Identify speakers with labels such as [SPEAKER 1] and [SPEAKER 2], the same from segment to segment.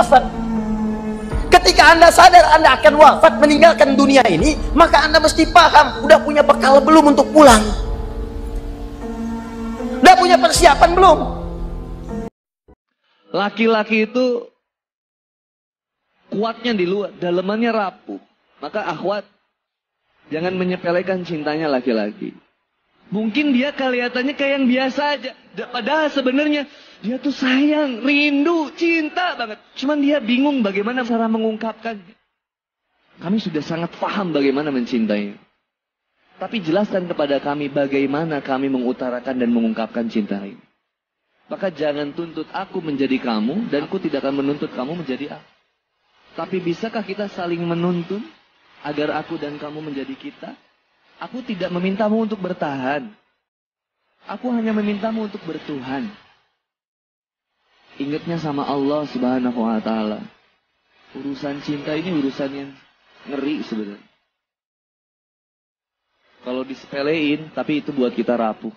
[SPEAKER 1] wafat. Ketika Anda sadar Anda akan wafat, meninggalkan dunia ini, maka Anda mesti paham, udah punya bekal belum untuk pulang? Udah punya persiapan belum?
[SPEAKER 2] Laki-laki itu kuatnya di luar, dalemannya rapuh. Maka akhwat, jangan menyepelekan cintanya laki-laki. Mungkin dia kelihatannya kayak yang biasa aja. Padahal sebenarnya dia tuh sayang, rindu, cinta banget. Cuman dia bingung bagaimana cara mengungkapkannya. Kami sudah sangat paham bagaimana mencintainya. Tapi jelaskan kepada kami bagaimana kami mengutarakan dan mengungkapkan cinta ini. Maka jangan tuntut aku menjadi kamu dan aku tidak akan menuntut kamu menjadi aku. Tapi bisakah kita saling menuntun agar aku dan kamu menjadi kita? Aku tidak memintamu untuk bertahan. Aku hanya memintamu untuk bertuhan. Ingatnya sama Allah Subhanahu wa Ta'ala. Urusan cinta ini urusan yang ngeri sebenarnya. Kalau disepelein, tapi itu buat kita rapuh.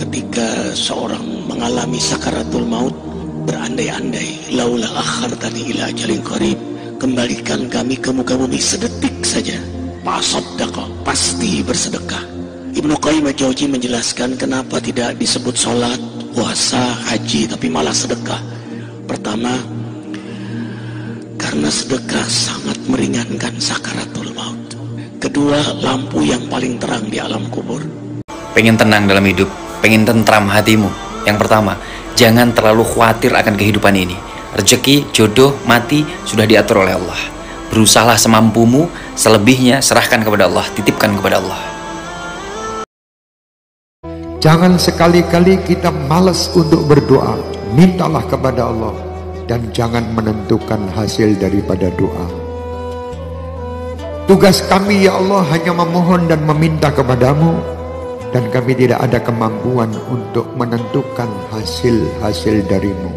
[SPEAKER 3] Ketika seorang mengalami sakaratul maut, berandai-andai, laula akhartani ila ajalin qarib, kembalikan kami ke muka bumi sedetik saja, fasaddaqa, pasti bersedekah. Ibnu Qayyim al-Jauzi menjelaskan kenapa tidak disebut sholat, puasa, haji, tapi malah sedekah. Pertama, karena sedekah sangat meringankan sakaratul maut. Kedua, lampu yang paling terang di alam kubur.
[SPEAKER 4] Pengen tenang dalam hidup, pengen tentram hatimu. Yang pertama, jangan terlalu khawatir akan kehidupan ini. Rezeki, jodoh, mati sudah diatur oleh Allah. Berusahalah semampumu, selebihnya serahkan kepada Allah, titipkan kepada Allah.
[SPEAKER 5] Jangan sekali-kali kita malas untuk berdoa. Mintalah kepada Allah dan jangan menentukan hasil daripada doa. Tugas kami ya Allah hanya memohon dan meminta kepadamu, dan kami tidak ada kemampuan untuk menentukan hasil-hasil darimu.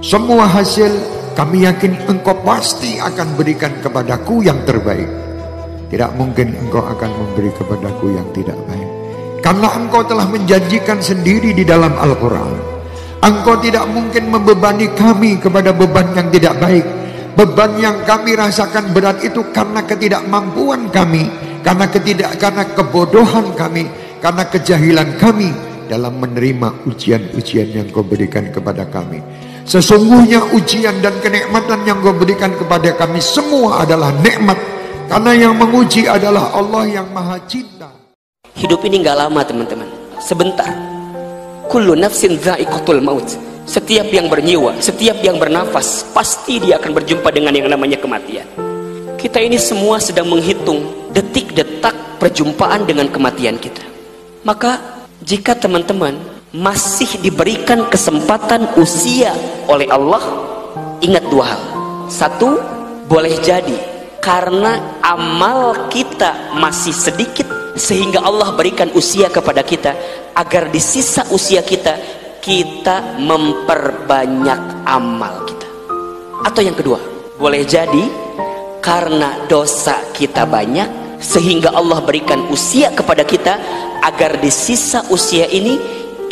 [SPEAKER 5] Semua hasil kami yakin engkau pasti akan berikan kepadaku yang terbaik. Tidak mungkin engkau akan memberi kepadaku yang tidak baik, karena engkau telah menjanjikan sendiri di dalam Al-Quran. Engkau tidak mungkin membebani kami kepada beban yang tidak baik. Beban yang kami rasakan berat itu karena ketidakmampuan kami, karena kebodohan kami, karena kejahilan kami dalam menerima ujian-ujian yang kau berikan kepada kami. Sesungguhnya ujian dan kenikmatan yang kau berikan kepada kami semua adalah nikmat, karena yang menguji adalah Allah yang Maha Cinta.
[SPEAKER 6] Hidup ini gak lama teman-teman, sebentar. Kullu nafsin dha'iqatul maut. Setiap yang bernyawa, setiap yang bernafas, pasti dia akan berjumpa dengan yang namanya kematian. Kita ini semua sedang menghitung detik-detak perjumpaan dengan kematian kita. Maka jika teman-teman masih diberikan kesempatan usia oleh Allah, ingat dua hal. Satu, boleh jadi karena amal kita masih sedikit, sehingga Allah berikan usia kepada kita agar di sisa usia kita memperbanyak amal kita. Atau yang kedua, boleh jadi karena dosa kita banyak, sehingga Allah berikan usia kepada kita agar di sisa usia ini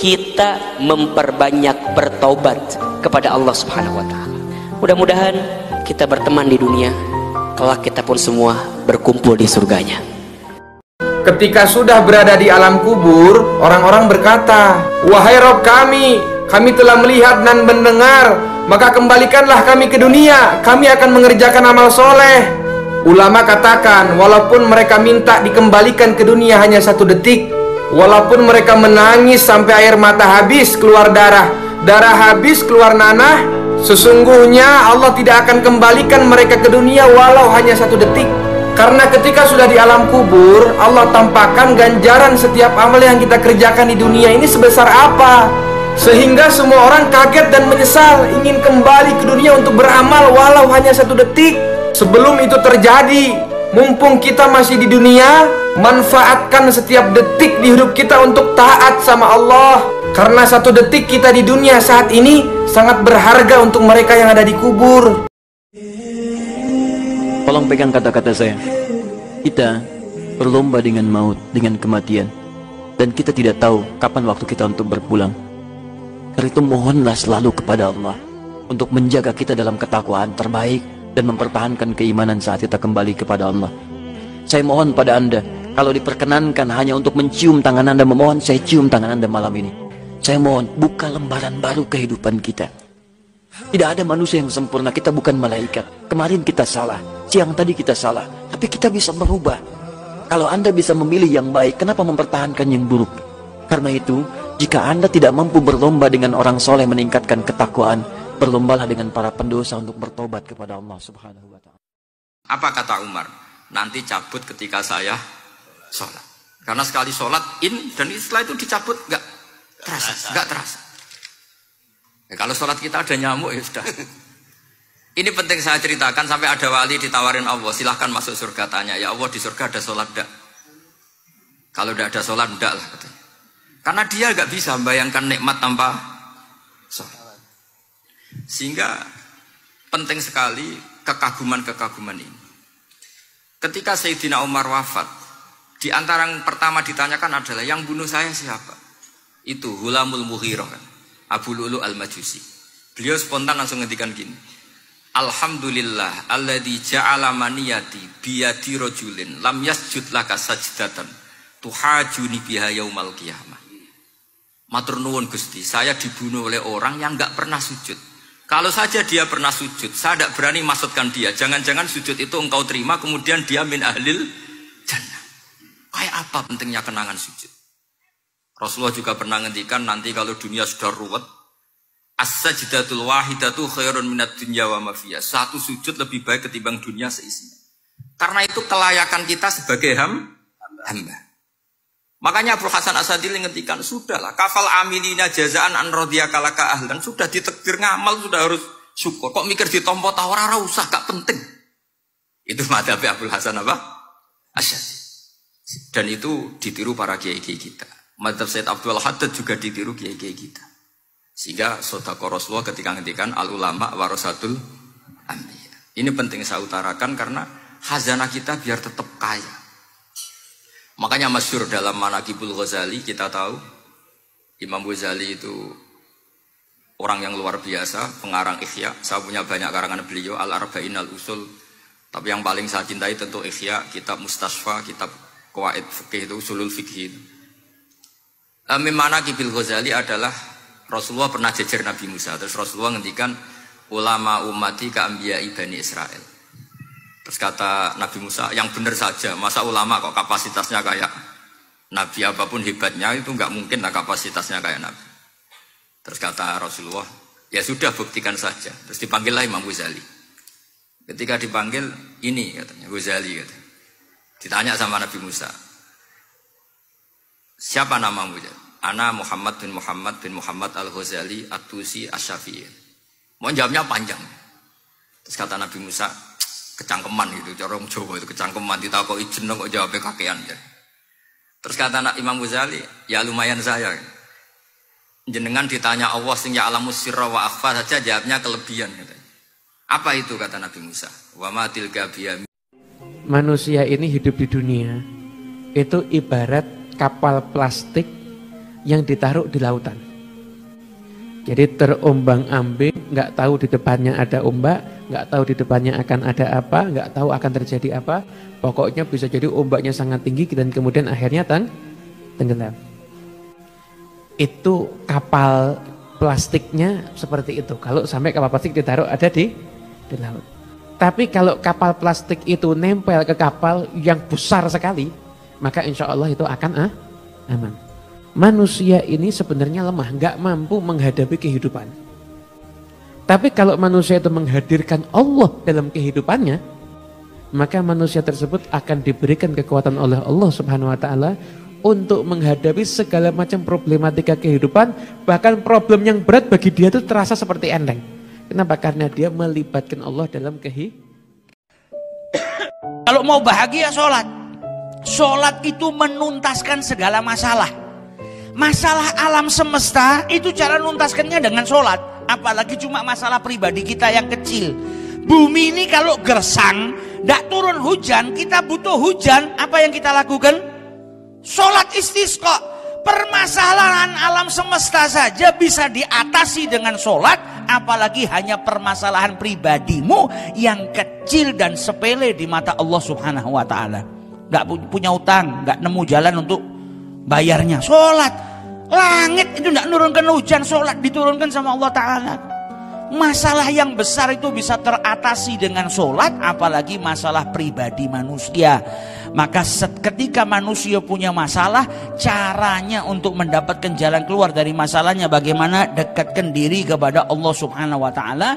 [SPEAKER 6] kita memperbanyak bertaubat kepada Allah Subhanahu wa Ta'ala. Mudah-mudahan kita berteman di dunia, kelak kita pun semua berkumpul di surganya.
[SPEAKER 7] Ketika sudah berada di alam kubur, orang-orang berkata, "Wahai Rabb kami telah melihat dan mendengar, maka kembalikanlah kami ke dunia, kami akan mengerjakan amal soleh." Ulama katakan, walaupun mereka minta dikembalikan ke dunia hanya 1 detik, walaupun mereka menangis sampai air mata habis, keluar darah habis, keluar nanah, sesungguhnya Allah tidak akan kembalikan mereka ke dunia walau hanya 1 detik. Karena ketika sudah di alam kubur, Allah tampakkan ganjaran setiap amal yang kita kerjakan di dunia ini sebesar apa, sehingga semua orang kaget dan menyesal, ingin kembali ke dunia untuk beramal walau hanya 1 detik. Sebelum itu terjadi, mumpung kita masih di dunia, manfaatkan setiap detik di hidup kita untuk taat sama Allah. Karena 1 detik kita di dunia saat ini sangat berharga untuk mereka yang ada di kubur.
[SPEAKER 8] Tolong pegang kata-kata saya. Kita berlomba dengan maut, dengan kematian, dan kita tidak tahu kapan waktu kita untuk berpulang. Karena itu mohonlah selalu kepada Allah untuk menjaga kita dalam ketakwaan terbaik dan mempertahankan keimanan saat kita kembali kepada Allah. Saya mohon pada Anda, kalau diperkenankan hanya untuk mencium tangan Anda, memohon saya cium tangan Anda malam ini. Saya mohon, buka lembaran baru kehidupan kita. Tidak ada manusia yang sempurna, kita bukan malaikat. Kemarin kita salah, siang tadi kita salah, tapi kita bisa berubah. Kalau Anda bisa memilih yang baik, kenapa mempertahankan yang buruk? Karena itu, jika Anda tidak mampu berlomba dengan orang soleh meningkatkan ketakwaan, berlombalah dengan para pendosa untuk bertobat kepada Allah Subhanahu wa ta'ala.
[SPEAKER 9] Apa kata Umar? Nanti cabut ketika saya sholat. Karena sekali sholat dan setelah itu dicabut nggak terasa. Ya, kalau sholat kita ada nyamuk ya sudah. Ini penting saya ceritakan, sampai ada wali ditawarin Allah, silahkan masuk surga, tanya, ya Allah di surga ada sholat enggak? Kalau tidak ada sholat enggak lah katanya. Karena dia nggak bisa membayangkan nikmat tanpa sholat. Sehingga penting sekali kekaguman-kekaguman ini. Ketika Sayyidina Umar wafat, di antara yang pertama ditanyakan adalah yang bunuh saya siapa? Itu Hulamul Mughirah kan, Abu Lu'lu' al-Majusi. Beliau spontan langsung ngendikan gini, Alhamdulillah alladzi ja'ala maniyati biyadi rajulin lam yasjud laka sajdatan tuhajuni biha yaumal qiyamah. Matur nuwun Gusti, saya dibunuh oleh orang yang enggak pernah sujud. Kalau saja dia pernah sujud, saya tidak berani maksudkan dia. Jangan-jangan sujud itu engkau terima, kemudian dia min ahlil jannah. Kayak apa pentingnya kenangan sujud? Rasulullah juga pernah ngendikan, nanti kalau dunia sudah ruwet, as-sajdatul wahidatu khairun minad dunya wa ma fiha. Satu sujud lebih baik ketimbang dunia seisinya. Karena itu kelayakan kita sebagai hamba. Makanya Abu Hasan Asadili ngendikan, sudahlah, kafal amilina jazaan an radhiyakalaka ahlan, sudah ditakdir ngamal, sudah harus syukur. Kok mikir ditompo tawar, ora usah, gak penting. Itu madzhab Abu Hasan Asy'ari. Dan itu ditiru para kiai-kiai kita. Madzhab Said Abdul Haddad juga ditiru kiai-kiai kita. Sehingga sedekah Rasulullah ketika ngendikan al ulama warasatul anbiya. Ini penting saya utarakan karena khazanah kita biar tetap kaya. Makanya masyhur dalam Manaqibul Ghazali, kita tahu Imam Ghazali itu orang yang luar biasa, pengarang Ihya. Saya punya banyak karangan beliau, Al-Arba'in Al-Usul. Tapi yang paling saya cintai tentu Ihya, kitab Mustasfa, kitab Qawaid Fikih itu, Usulul Fikih itu. Manaqibul Ghazali adalah Rasulullah pernah jejer Nabi Musa. Terus Rasulullah ngendikan, ulama ummati ka'ambiya'i Bani Israel. Terus kata Nabi Musa, yang benar saja, masa ulama kok kapasitasnya kayak Nabi, apapun hebatnya itu nggak mungkin lah kapasitasnya kayak Nabi. Terus kata Rasulullah, ya sudah buktikan saja. Terus dipanggillah Imam Ghazali. Ketika dipanggil, ini katanya, Ghazali katanya. Ditanya sama Nabi Musa, siapa namamu? Ana Muhammad bin Muhammad Al-Ghazali At-Tusi Asy-Syafi'i. Mau jawabnya panjang. Terus kata Nabi Musa, kecangkeman gitu, corong Jawa itu kecangkeman, ditakoki jeneng kok jawabnya kakean ya. Terus kata Imam Ghazali, ya lumayan saya. Jenengan ditanya Allah sing ya'lamus sirra wa akhfa saja jawabnya kelebihan katanya. Apa itu kata Nabi Musa? Wa ma tilka biyami.
[SPEAKER 10] Manusia ini hidup di dunia itu ibarat kapal plastik yang ditaruh di lautan. Jadi terombang-ambing, nggak tahu di depannya ada ombak, nggak tahu di depannya akan ada apa, nggak tahu akan terjadi apa. Pokoknya bisa jadi ombaknya sangat tinggi dan kemudian akhirnya tenggelam. Itu kapal plastiknya seperti itu. Kalau sampai kapal plastik ditaruh ada di laut. Tapi kalau kapal plastik itu nempel ke kapal yang besar sekali, maka insya Allah itu akan aman. Manusia ini sebenarnya lemah, nggak mampu menghadapi kehidupan. Tapi kalau manusia itu menghadirkan Allah dalam kehidupannya, maka manusia tersebut akan diberikan kekuatan oleh Allah Subhanahu wa taala untuk menghadapi segala macam problematika kehidupan, bahkan problem yang berat bagi dia itu terasa seperti enteng. Kenapa? Karena dia melibatkan Allah dalam kehidupan.
[SPEAKER 11] Kalau mau bahagia sholat. Sholat itu menuntaskan segala masalah. Masalah alam semesta itu cara nuntaskannya dengan sholat. Apalagi cuma masalah pribadi kita yang kecil. Bumi ini kalau gersang, tidak turun hujan, kita butuh hujan. Apa yang kita lakukan? Sholat istisqa. Permasalahan alam semesta saja bisa diatasi dengan sholat, apalagi hanya permasalahan pribadimu yang kecil dan sepele di mata Allah Subhanahu wa Ta'ala. Gak punya utang, gak nemu jalan untuk bayarnya, sholat. Langit itu gak nurunkan hujan, sholat diturunkan sama Allah Ta'ala. Masalah yang besar itu bisa teratasi dengan sholat, apalagi masalah pribadi manusia. Maka ketika manusia punya masalah, caranya untuk mendapatkan jalan keluar dari masalahnya bagaimana? Dekatkan diri kepada Allah Subhanahu wa Ta'ala.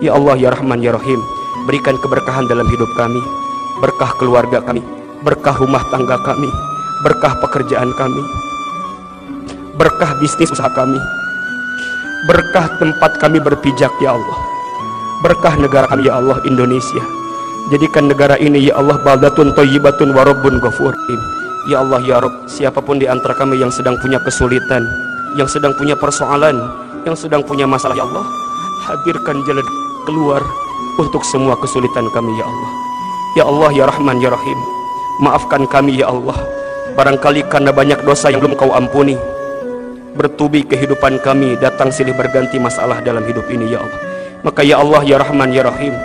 [SPEAKER 6] Ya Allah ya Rahman ya Rahim, berikan keberkahan dalam hidup kami, berkah keluarga kami, berkah rumah tangga kami, berkah pekerjaan kami, berkah bisnis usaha kami, berkah tempat kami berpijak ya Allah, berkah negara kami ya Allah Indonesia. Jadikan negara ini ya Allah baldatun thayyibatun wa rabbun ghafurun. Ya Allah ya Rabb, siapapun di antara kami yang sedang punya kesulitan, yang sedang punya persoalan, yang sedang punya masalah ya Allah, hadirkan jalan keluar untuk semua kesulitan kami ya Allah. Ya Allah ya Rahman ya Rahim, maafkan kami ya Allah, barangkali karena banyak dosa yang belum Kau ampuni, bertubi kehidupan kami datang silih berganti masalah dalam hidup ini ya Allah. Maka ya Allah ya Rahman ya Rahim,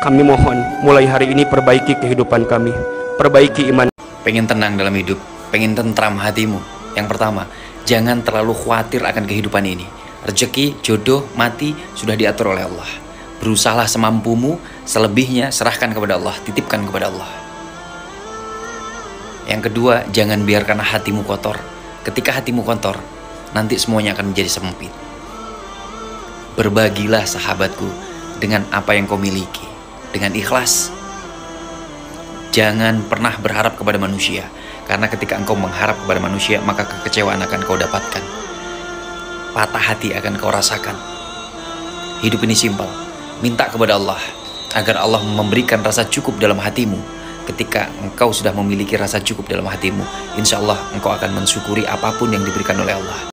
[SPEAKER 6] kami mohon mulai hari ini perbaiki kehidupan kami, perbaiki iman.
[SPEAKER 4] Pengen tenang dalam hidup, pengen tentram hatimu. Yang pertama, jangan terlalu khawatir akan kehidupan ini. Rezeki, jodoh, mati sudah diatur oleh Allah. Berusahalah semampumu, selebihnya serahkan kepada Allah, titipkan kepada Allah. Yang kedua, jangan biarkan hatimu kotor. Ketika hatimu kotor, nanti semuanya akan menjadi sempit. Berbagilah sahabatku dengan apa yang kau miliki, dengan ikhlas. Jangan pernah berharap kepada manusia, karena ketika engkau mengharap kepada manusia, maka kekecewaan akan kau dapatkan. Patah hati akan kau rasakan. Hidup ini simpel. Minta kepada Allah agar Allah memberikan rasa cukup dalam hatimu. Ketika engkau sudah memiliki rasa cukup dalam hatimu, insya Allah engkau akan mensyukuri apapun yang diberikan oleh Allah.